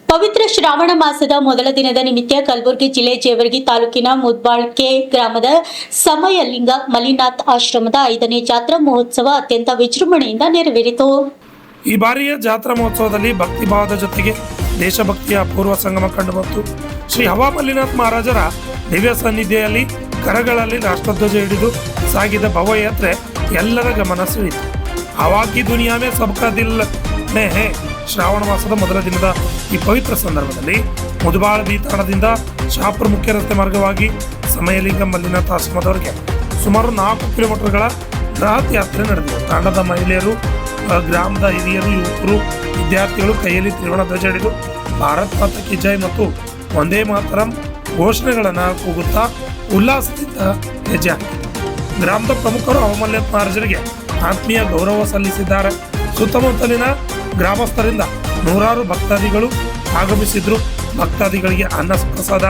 ಪವಿತ್ರ ಶ್ರಾವಣ ಮಾಸದ ಮೊದಲ ದಿನದ ನಿಮಿತ್ತ ಕಲಬುರಗಿ ಜಿಲ್ಲೆ ಜೇವರ್ಗಿ ತಾಲೂಕಿನ ಮುದ್ಬಾಳ್ಕೆ ಗ್ರಾಮದ ಸಮಯಲಿಂಗ ಮಲ್ಲಿನಾಥ್ ಆಶ್ರಮದ 5ನೇ ಜಾತ್ರಾ ಮಹೋತ್ಸವ ಅತ್ಯಂತ ವಿಜೃಂಭಣೆಯಿಂದ ನೆರವೇರಿತು. ಈ ಬಾರಿಯ ಜಾತ್ರಾ ಮಹೋತ್ಸವದಲ್ಲಿ ಭಕ್ತಿ ಭಾವದ ಜೊತೆಗೆ ದೇಶಭಕ್ತಿಯ ಅಪೂರ್ವ ಸಂಗಮ ಕಂಡುಬಂತು. ಶ್ರೀ ಹವಾ ಮಲ್ಲಿನಾಥ್ ಮಹಾರಾಜರ ದಿವ್ಯ ಸನ್ನಿಧಿಯಲ್ಲಿ ಕರಗಳಲ್ಲಿ ರಾಷ್ಟ್ರಧ್ವಜ ಹಿಡಿದು ಸಾಗಿದ ಭವಯಾತ್ರೆ ಎಲ್ಲರ ಗಮನ ಸೆಳೆಯಿತು. ಹವಾ ಕಿ ದುನಿಯಾ ಮೇ ಸಬ್ಕಾ ದಿಲ್ ಮೇ ಹೇ ಶ್ರಾವಣ ಮಾಸದ ಮೊದಲ ದಿನದ ಈ ಪವಿತ್ರ ಸಂದರ್ಭದಲ್ಲಿ ಮುದಬಾಳ ತಾಣದಿಂದ ಶಹಾಪುರ ಮುಖ್ಯ ರಸ್ತೆ ಮಾರ್ಗವಾಗಿ ಸಮಯಲಿಂಗ ಮಲ್ಲಿನಾಥ ಆಶ್ರಮದವರೆಗೆ ಸುಮಾರು 4 ಕಿಲೋಮೀಟರ್ಗಳ ಬೃಹತ್ ಯಾತ್ರೆ ನಡೆದಿದೆ. ತಾಂಡದ ಮಹಿಳೆಯರು, ಗ್ರಾಮದ ಹಿರಿಯರು, ಯುವಕರು, ವಿದ್ಯಾರ್ಥಿಗಳು ಕೈಯಲ್ಲಿ ತ್ರಿವರ್ಣ ಧ್ವಜ ಹಿಡಿದು ಭಾರತ್ ಮಾತಾ ಕಿ ಜೈ ಮತ್ತು ವಂದೇ ಮಾತರಂ ಘೋಷಣೆಗಳನ್ನು ಕೂಗುತ್ತಾ ಉಲ್ಲಾಸದಿಂದ ಹೆಜ್ಜೆ ಹಾಕಿದರು. ಗ್ರಾಮದ ಪ್ರಮುಖರು ಹವಾ ಮಲ್ಲಿನಾಥ ಮಹಾರಾಜರಿಗೆ ಆತ್ಮೀಯ ಗೌರವ ಸಲ್ಲಿಸಿದ್ದಾರೆ. ಸುತ್ತಮುತ್ತಲಿನ ಗ್ರಾಮಸ್ಥರಿಂದ ನೂರಾರು ಭಕ್ತಾದಿಗಳು ಆಗಮಿಸಿದ್ರು. ಭಕ್ತಾದಿಗಳಿಗೆ ಅನ್ನ ಪ್ರಸಾದ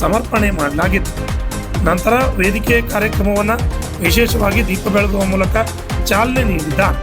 ಸಮರ್ಪಣೆ ಮಾಡಲಾಗಿತ್ತು. ನಂತರ ವೇದಿಕೆ ಕಾರ್ಯಕ್ರಮವನ್ನು ವಿಶೇಷವಾಗಿ ದೀಪ ಬೆಳಗುವ ಮೂಲಕ ಚಾಲನೆ ನೀಡಿದ್ದಾರೆ.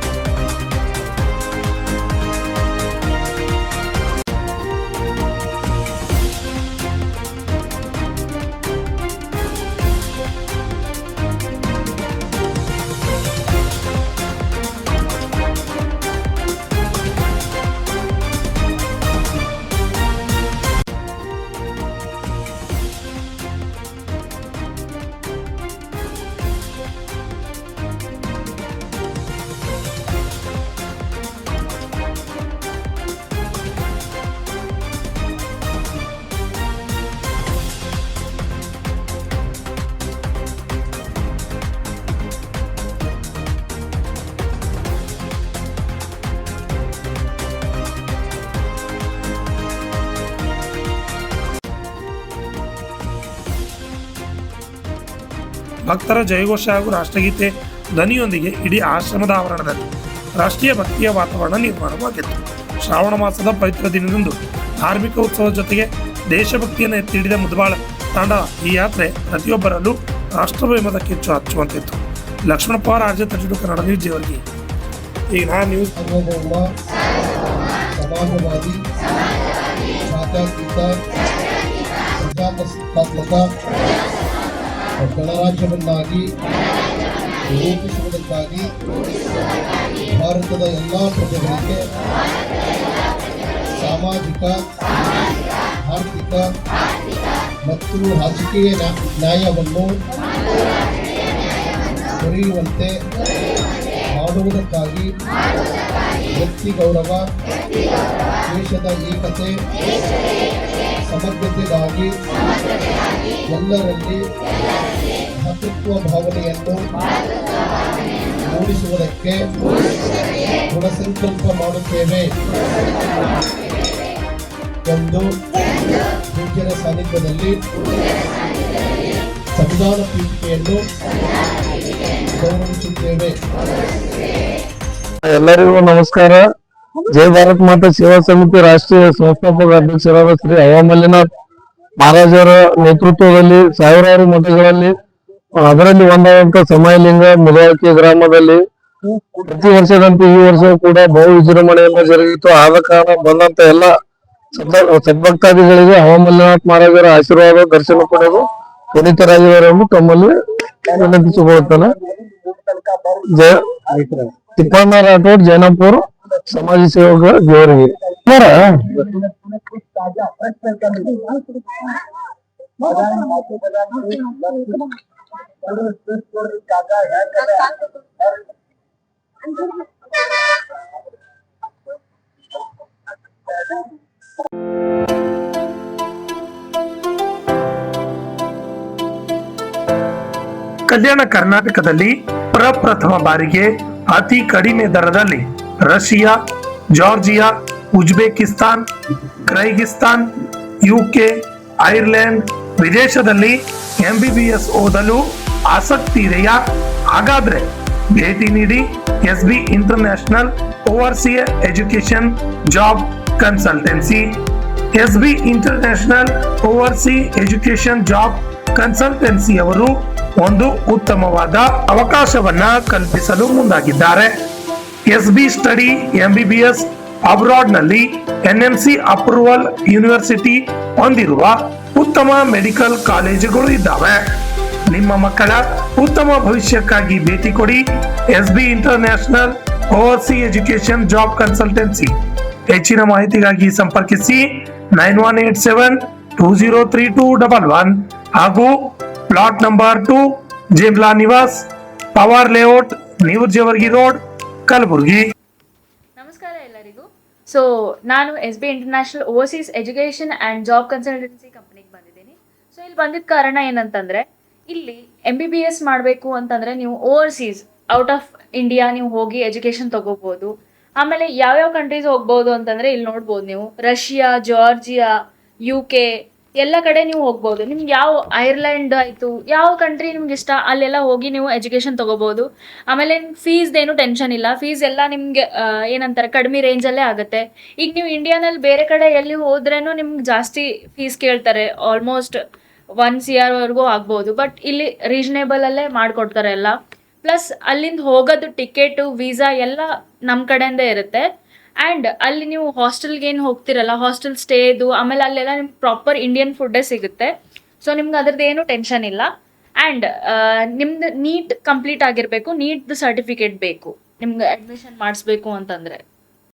ಭಕ್ತರ ಜಯಘೋಷ ಹಾಗೂ ರಾಷ್ಟ್ರಗೀತೆ ಧ್ವನಿಯೊಂದಿಗೆ ಇಡೀ ಆಶ್ರಮದ ಆವರಣದಲ್ಲಿ ರಾಷ್ಟ್ರೀಯ ಭಕ್ತಿಯ ವಾತಾವರಣ ನಿರ್ಮಾಣವಾಗಿತ್ತು. ಶ್ರಾವಣ ಮಾಸದ ಪವಿತ್ರ ದಿನದಂದು ಧಾರ್ಮಿಕ ಉತ್ಸವದ ಜೊತೆಗೆ ದೇಶಭಕ್ತಿಯನ್ನು ಎತ್ತಿ ಹಿಡಿದ ಮುದಬಾಳ ತಾಂಡ ಈ ಯಾತ್ರೆ ಪ್ರತಿಯೊಬ್ಬರಲ್ಲೂ ರಾಷ್ಟ್ರಪ್ರೇಮದ ಕಿಚ್ಚು ಹಚ್ಚುವಂತಿತ್ತು. ಲಕ್ಷ್ಮಣಪ್ಪ, ರಾಜ್ಯ ತಮಿಳು ಕನ್ನಡ ನ್ಯೂಸ್, ಜೇವರ್ಗಿ. ಈಗ ನಾ ನ್ಯೂಸ್ ಸಮಾಜವಾದಿ ಜಾತ್ಯತೀತ ಪ್ರಜಾಸತ್ತಾತ್ಮಕ ಗಣರಾಜ್ಯವನ್ನಾಗಿ ರೂಪಿಸುವುದಕ್ಕಾಗಿ ಭಾರತದ ಎಲ್ಲ ಪ್ರಜೆಗಳಿಗೆ ಸಾಮಾಜಿಕ, ಆರ್ಥಿಕ ಮತ್ತು ರಾಜಕೀಯ ನ್ಯಾಯವನ್ನು ದೊರೆಯುವಂತೆ ಮಾಡುವುದಕ್ಕಾಗಿ ವ್ಯಕ್ತಿ ಗೌರವ, ದೇಶದ ಏಕತೆ, ಸಮಗ್ರತೆಗಾಗಿ ಎಲ್ಲರಲ್ಲಿ ಭ್ರಾತೃತ್ವ ಭಾವನೆಯನ್ನು ಮೂಡಿಸುವುದಕ್ಕೆ ದೃಢ ಸಂಕಲ್ಪ ಮಾಡುತ್ತೇವೆ ಎಂದು ಪೂಜ್ಯರ ಸಾನ್ನಿಧ್ಯದಲ್ಲಿ ಸಂವಿಧಾನ ಪೀಠಿಕೆಯನ್ನು ಗೌರವಿಸುತ್ತೇವೆ. ಎಲ್ಲರಿಗೂ ನಮಸ್ಕಾರ. ಜೈ ಭಾರತ್ ಮಾತಾ ಸೇವಾ ಸಮಿತಿ ರಾಷ್ಟ್ರೀಯ ಸಂಸ್ಥಾಪಕ ಅಧ್ಯಕ್ಷರಾದ ಶ್ರೀ ಹವಾ ಮಲ್ಲಿನಾಥ್ ಮಹಾರಾಜರ ನೇತೃತ್ವದಲ್ಲಿ ಸಾವಿರಾರು ಮಠಗಳಲ್ಲಿ ಅದರಲ್ಲಿ ಒಂದಾದಂತ ಸಮಯಲಿಂಗ ಮುದಬಾಳ್ಕೆ ಗ್ರಾಮದಲ್ಲಿ ಪ್ರತಿ ವರ್ಷದಂತೆ ಈ ವರ್ಷ ಕೂಡ ಬಹು ವಿಜೃಂಭಣೆಯಿಂದ ಜರುಗಿತು. ಆದ ಕಾರಣ ಬಂದಂತ ಎಲ್ಲ ಸದ್ಭಕ್ತಾದಿಗಳಿಗೆ ಹವಾ ಮಲ್ಲಿನಾಥ್ ಮಹಾರಾಜರ ಆಶೀರ್ವಾದ ದರ್ಶನ ಪಡೆದು ಪುನೀತರಾಗಿದ್ದಾರೆಂದು ತಮ್ಮಲ್ಲಿ ವಿನಂತಿಸಿಕೊಳ್ಳುತ್ತಾನೆ. ತಿಪ್ಪಣ್ಣ ರಾಠೋಡ್, ಜೈನಪುರ, ಸಮಾಜ ಸೇವಕ, ಜೇವರ್ಗಿ. ಕಲ್ಯಾಣ ಕರ್ನಾಟಕದಲ್ಲಿ ಪ್ರಪ್ರಥಮ ಬಾರಿಗೆ ಅತಿ ಕಡಿಮೆ ದರದಲ್ಲಿ Russia, Georgia, Uzbekistan, Kyrgyzstan, UK, Ireland ವಿದೇಶದಲ್ಲಿ MBBS ಓದಲು ಆಸಕ್ತಿ ಇದೆಯಾ? ಹಾಗಾದ್ರೆ ಭೇಟಿ ನೀಡಿ SB international overseas education job consultancy. SB international overseas education job consultancy ಅವರು ಒಂದು ಉತ್ತಮವಾದ ಅವಕಾಶವನ್ನ ಕಲ್ಪಿಸಲು ಮುಂದಾಗಿದ್ದಾರೆ. SB ಸ್ಟಡಿ MBBS ಅಬ್ರಾಡ್ನಲ್ಲಿ ಎನ್ಎಂಸಿ ಅಪ್ರೂವಲ್ ಯೂನಿವರ್ಸಿಟಿ ಹೊಂದಿರುವ ಉತ್ತಮ ಮೆಡಿಕಲ್ ಕಾಲೇಜುಗಳು ಇದ್ದಾವೆ. ನಿಮ್ಮ ಮಕ್ಕಳ ಉತ್ತಮ ಭವಿಷ್ಯಕ್ಕಾಗಿ ಭೇಟಿ ಕೊಡಿ SB international overseas education job consultancy. ಹೆಚ್ಚಿನ ಮಾಹಿತಿಗಾಗಿ ಸಂಪರ್ಕಿಸಿ 9187203211 ಹಾಗೂ plot number 2 Jemla Nivas, power layout, new Jewargi road, Kalaburagi. ನಮಸ್ಕಾರ ಎಲ್ಲರಿಗೂ. ಸೊ ನಾನು SB international overseas education and job consultancy ಕಂಪ್ನಿಗೆ ಬಂದಿದ್ದೀನಿ. ಸೊ ಇಲ್ಲಿ ಬಂದಿದ್ದ ಕಾರಣ ಏನಂತಂದರೆ, ಇಲ್ಲಿ MBBS ಮಾಡಬೇಕು ಅಂತಂದರೆ ನೀವು ಓವರ್ಸೀಸ್ ಔಟ್ ಆಫ್ ಇಂಡಿಯಾ ನೀವು ಹೋಗಿ ಎಜುಕೇಷನ್ ತೊಗೋಬೋದು. ಆಮೇಲೆ ಯಾವ್ಯಾವ ಕಂಟ್ರೀಸ್ ಹೋಗ್ಬೋದು ಅಂತಂದರೆ ಇಲ್ಲಿ ನೋಡ್ಬೋದು ನೀವು, ರಷ್ಯಾ, ಜಾರ್ಜಿಯಾ, UK ಎಲ್ಲ ಕಡೆ ನೀವು ಹೋಗ್ಬೋದು. ನಿಮ್ಗೆ ಯಾವ ಐರ್ಲೆಂಡ್ ಆಯಿತು, ಯಾವ ಕಂಟ್ರಿ ನಿಮ್ಗೆ ಇಷ್ಟ ಅಲ್ಲೆಲ್ಲ ಹೋಗಿ ನೀವು ಎಜುಕೇಷನ್ ತೊಗೋಬೋದು. ಆಮೇಲೆ ಫೀಸ್ದೇನು ಟೆನ್ಷನ್ ಇಲ್ಲ. ಫೀಸ್ ಎಲ್ಲ ನಿಮಗೆ ಏನಂತಾರೆ ಕಡಿಮೆ ರೇಂಜಲ್ಲೇ ಆಗುತ್ತೆ. ಈಗ ನೀವು ಇಂಡಿಯಾನಲ್ಲಿ ಬೇರೆ ಕಡೆ ಎಲ್ಲಿ ಹೋದ್ರೂ ನಿಮ್ಗೆ ಜಾಸ್ತಿ ಫೀಸ್ ಕೇಳ್ತಾರೆ, ಆಲ್ಮೋಸ್ಟ್ 1 CR ವರೆಗೂ ಆಗ್ಬೋದು. ಬಟ್ ಇಲ್ಲಿ ರೀಸನೇಬಲಲ್ಲೇ ಮಾಡಿಕೊಡ್ತಾರೆ ಎಲ್ಲ. ಪ್ಲಸ್ ಅಲ್ಲಿಂದ ಹೋಗೋದು ಟಿಕೆಟು, ವೀಸಾ ಎಲ್ಲ ನಮ್ಮ ಕಡೆಯಿಂದ ಇರುತ್ತೆ. ಆ್ಯಂಡ್ ಅಲ್ಲಿ ನೀವು ಹಾಸ್ಟೆಲ್ಗೆ ಏನು ಹೋಗ್ತಿರಲ್ಲ, ಹಾಸ್ಟೆಲ್ ಸ್ಟೇದು, ಆಮೇಲೆ ಅಲ್ಲೆಲ್ಲ ನಿಮ್ಗೆ ಪ್ರಾಪರ್ ಇಂಡಿಯನ್ ಫುಡ್ಡೇ ಸಿಗುತ್ತೆ. ಸೊ ನಿಮ್ಗೆ ಅದ್ರದ್ದು ಏನು ಟೆನ್ಷನ್ ಇಲ್ಲ. ಆ್ಯಂಡ್ ನಿಮ್ದು ನೀಟ್ ಕಂಪ್ಲೀಟ್ ಆಗಿರಬೇಕು, ನೀಟ್ದು ಸರ್ಟಿಫಿಕೇಟ್ ಬೇಕು ನಿಮ್ಗೆ ಅಡ್ಮಿಷನ್ ಮಾಡಿಸ್ಬೇಕು ಅಂತಂದರೆ.